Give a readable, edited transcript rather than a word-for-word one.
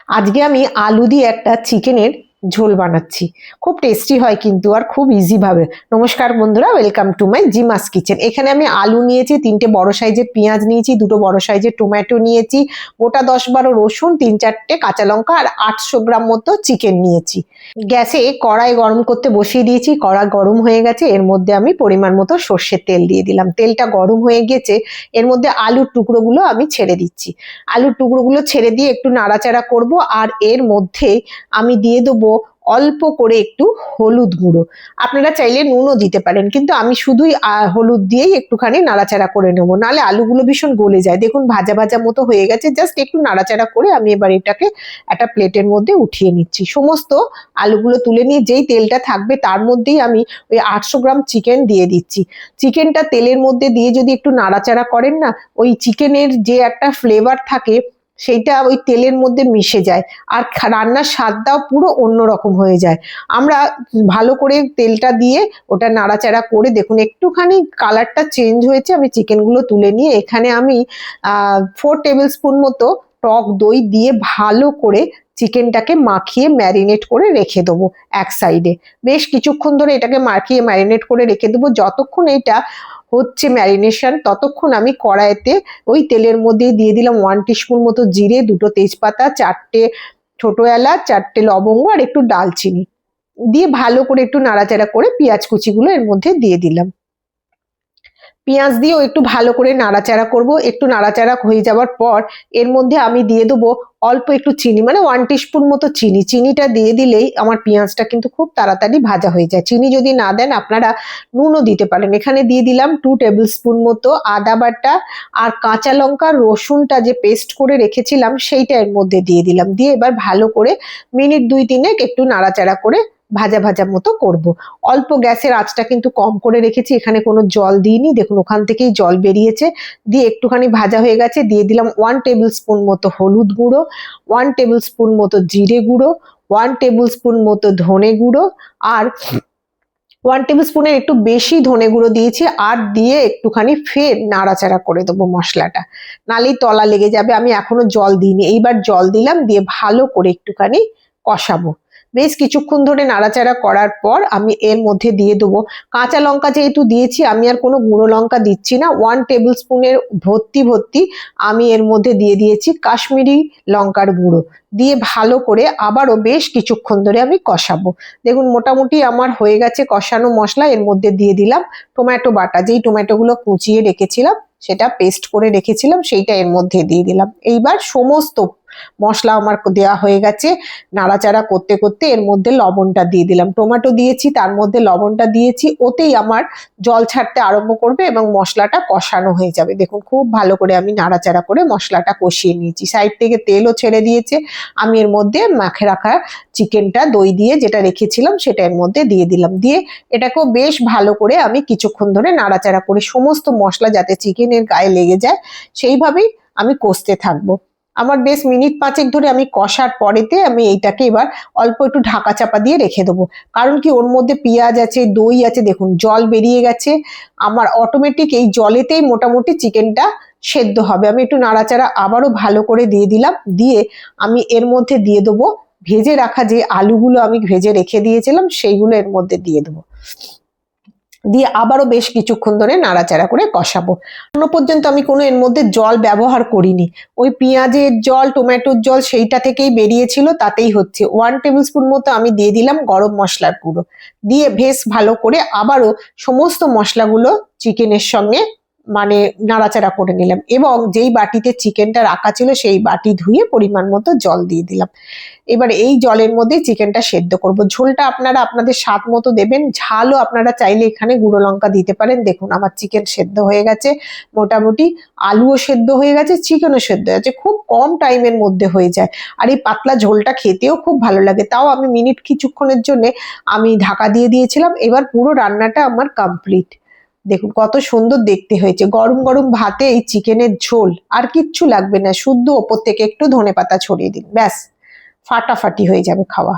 আজকে আমি আলু দিয়ে একটা চিকেনের ঝোল বানাচ্ছি। খুব টেস্টি হয় কিন্তু, আর খুব ইজি ভাবে। নমস্কার বন্ধুরা, ওয়েলকাম টু মাই জিমাস কিচেন। এখানে আমি আলু নিয়েছি, 3টে বড় সাইজের পেঁয়াজ নিয়েছি, 2টো বড় সাইজের টমেটো নিয়েছি, গোটা 10-12 রসুন, 3-4টে কাঁচা লঙ্কা আর 800 গ্রাম মতো চিকেন নিয়েছি। গ্যাসে কড়াই গরম করতে বসিয়ে দিয়েছি। কড়া গরম হয়ে গেছে, এর মধ্যে আমি পরিমাণ মতো সর্ষের তেল দিয়ে দিলাম। তেলটা গরম হয়ে গেছে, এর মধ্যে আলুর টুকরোগুলো আমি ছেড়ে দিচ্ছি। আলুর টুকরোগুলো ছেড়ে দিয়ে একটু নাড়াচাড়া করব, আর এর মধ্যে আমি দিয়ে দেবো অল্প করে একটু হলুদ গুঁড়ো। আপনারা চাইলে নুনও দিতে পারেন, কিন্তু আমি শুধুই হলুদ দিয়েই একটুখানি নাড়াচাড়া করে নেবো, নাহলে আলুগুলো ভীষণ গলে যায়। দেখুন ভাজা ভাজা মতো হয়ে গেছে, জাস্ট একটু নাড়াচাড়া করে আমি এবার এটাকে একটা প্লেটের মধ্যে উঠিয়ে নিচ্ছি। সমস্ত আলুগুলো তুলে নিয়ে যেই তেলটা থাকবে তার মধ্যেই আমি ওই 800 গ্রাম চিকেন দিয়ে দিচ্ছি। চিকেনটা তেলের মধ্যে দিয়ে যদি একটু নাড়াচাড়া করেন না, ওই চিকেনের যে একটা ফ্লেভার থাকে সেইটা ওই তেলের মধ্যে মিশে যায়, আর রান্নার স্বাদটাও পুরো অন্যরকম হয়ে যায়। আমরা ভালো করে তেলটা দিয়ে ওটা নাড়াচাড়া করে, দেখুন একটুখানি কালারটা চেঞ্জ হয়েছে, আমি চিকেনগুলো তুলে নিয়ে এখানে আমি 4 টেবিল স্পুন মতো টক দই দিয়ে ভালো করে চিকেনটাকে মাখিয়ে ম্যারিনেট করে রেখে দেবো এক সাইডে। বেশ কিছুক্ষণ ধরে এটাকে মাখিয়ে ম্যারিনেট করে রেখে দেবো। যতক্ষণ এটা হচ্ছে ম্যারিনেশন, ততক্ষণ আমি কড়াইতে ওই তেলের মধ্যে দিয়ে দিলাম 1 টিস্পুন মতো জিরে, 2টো তেজপাতা, 4টে ছোট এলাচ, 4টে লবঙ্গ আর একটু দালচিনি দিয়ে ভালো করে একটু নাড়াচাড়া করে পেঁয়াজ কুচিগুলো এর মধ্যে দিয়ে দিলাম। পেঁয়াজ দিয়েও একটু ভালো করে নাড়াচাড়া করব। একটু নাড়াচাড়া হয়ে যাওয়ার পর এর মধ্যে আমি দিয়ে দেবো অল্প একটু চিনি, মানে 1 টিস্পুন মতো চিনি। চিনিটা দিয়ে দিলেই আমার পেঁয়াজটা কিন্তু খুব তাড়াতাড়ি ভাজা হয়ে যায়। চিনি যদি না দেন আপনারা নুনও দিতে পারেন। এখানে দিয়ে দিলাম 2 টেবিল স্পুন মতো আদা বাটা, আর কাঁচা লঙ্কা রসুনটা যে পেস্ট করে রেখেছিলাম সেইটা এর মধ্যে দিয়ে দিলাম। দিয়ে এবার ভালো করে মিনিট 2-3 একটু নাড়াচাড়া করে ভাজা ভাজা মতো করব। অল্প গ্যাসের আঁচটা কিন্তু কম করে রেখেছি, এখানে কোনো জল দিইনি, দেখুন ওখান থেকেই জল বেরিয়েছে। দিয়ে একটুখানি ভাজা হয়ে গেছে, দিয়ে দিলাম 1 টেবিল স্পুন মতো হলুদ গুঁড়ো, 1 টেবিল স্পুন মতো জিরে গুঁড়ো, 1 টেবিল স্পুন মতো ধনে গুঁড়ো, আর 1 টেবিল স্পুনের একটু বেশি ধনে গুঁড়ো দিয়েছি। আর দিয়ে একটুখানি ফের নাড়াচাড়া করে দেবো মশলাটা, নালেই তলা লেগে যাবে। আমি এখনো জল দিইনি, এইবার জল দিলাম, দিয়ে ভালো করে একটুখানি কষাবো। বেশ কিছুক্ষণ ধরে নাড়াচাড়া করার পর আমি এর মধ্যে দিয়ে দেবো কাঁচা লঙ্কা। যেহেতু দিয়েছি আমি আর কোনো গুঁড়ো লঙ্কা দিচ্ছি না। 1 টেবিল স্পুনের ভর্তি আমি এর মধ্যে দিয়ে দিয়েছি কাশ্মীরি লঙ্কার গুঁড়ো। দিয়ে ভালো করে আবারও বেশ কিছুক্ষণ ধরে আমি কষাবো। দেখুন মোটামুটি আমার হয়ে গেছে কষানো মশলা। এর মধ্যে দিয়ে দিলাম টমেটো বাটা, যেই টমেটোগুলো কুচিয়ে রেখেছিলাম, সেটা পেস্ট করে রেখেছিলাম, সেইটা এর মধ্যে দিয়ে দিলাম। এইবার সমস্ত মশলা আমার দেওয়া হয়ে গেছে। নাড়াচাড়া করতে করতে এর মধ্যে লবণটা দিয়ে দিলাম। টমেটো দিয়েছি, তার মধ্যে লবণটা দিয়েছি, ওতেই আমার জল ছাড়তে আরম্ভ করবে এবং মশলাটা কষানো হয়ে যাবে। দেখুন খুব ভালো করে আমি নাড়াচাড়া করে মশলাটা কষিয়ে নিয়েছি। সাইড থেকে তেলও ছেড়ে দিয়েছে। আমি এর মধ্যে মাখে রাখা চিকেনটা দই দিয়ে যেটা রেখেছিলাম সেটা এর মধ্যে দিয়ে দিলাম। দিয়ে এটাকেও বেশ ভালো করে আমি কিছুক্ষণ ধরে নাড়াচাড়া করে সমস্ত মশলা যাতে চিকেনের গায়ে লেগে যায় সেইভাবেই আমি কষতে থাকবো। আমার বেশ মিনিট 5 ধরে আমি কষার পরেতে আমি এইটাকে এবার অল্প একটু ঢাকা চাপা দিয়ে রেখে দেবো। কারণ কি, ওর মধ্যে পেঁয়াজ আছে, দই আছে, দেখুন জল বেরিয়ে গেছে। আমার অটোমেটিক এই জলেতেই মোটামুটি চিকেনটা সেদ্ধ হবে। আমি একটু নাড়াচাড়া আবারও ভালো করে দিয়ে দিলাম। দিয়ে আমি এর মধ্যে দিয়ে দেবো ভেজে রাখা যে আলুগুলো আমি ভেজে রেখে দিয়েছিলাম সেইগুলো এর মধ্যে দিয়ে দেবো। দিয়ে আবারও বেশ কিছুক্ষণ ধরে নাড়াচাড়া করে কষাবো। এখনো পর্যন্ত আমি কোনো এর মধ্যে জল ব্যবহার করিনি। ওই পেঁয়াজের জল, টমেটোর জল সেইটা থেকেই বেরিয়েছিল, তাতেই হচ্ছে। 1 টেবিল স্পুন মতো আমি দিয়ে দিলাম গরম মশলার গুঁড়ো। দিয়ে বেশ ভালো করে আবারও সমস্ত মশলাগুলো চিকেনের সঙ্গে মানে নাড়াচাড়া করে নিলাম, এবং যেই বাটিতে চিকেনটা রাখা ছিল সেই বাটি ধুয়ে পরিমাণ মতো জল দিয়ে দিলাম। এবার এই জলের মধ্যে চিকেনটা সেদ্ধ করব। ঝোলটা আপনারা আপনাদের স্বাদ মতো দেবেন। ঝালও আপনারা চাইলে এখানে গুঁড়ো লঙ্কা দিতে পারেন। দেখুন আমার চিকেন সেদ্ধ হয়ে গেছে, মোটামুটি আলুও সেদ্ধ হয়ে গেছে, চিকেনও সেদ্ধ হয়ে গেছে, খুব কম টাইমের মধ্যে হয়ে যায়। আর এই পাতলা ঝোলটা খেতেও খুব ভালো লাগে। তাও আমি মিনিট কিছুক্ষণের জন্য আমি ঢাকা দিয়ে দিয়েছিলাম। এবার পুরো রান্নাটা আমার কমপ্লিট। দেখুন কত সুন্দর দেখতে হয়েছে। গরম গরম ভাতে এই চিকেনের ঝোল, আর কিচ্ছু লাগবে না, শুদ্ধ ওপর থেকে একটু ধনেপাতা ছড়িয়ে দিন, ব্যাস ফাটাফাটি হয়ে যাবে খাওয়া।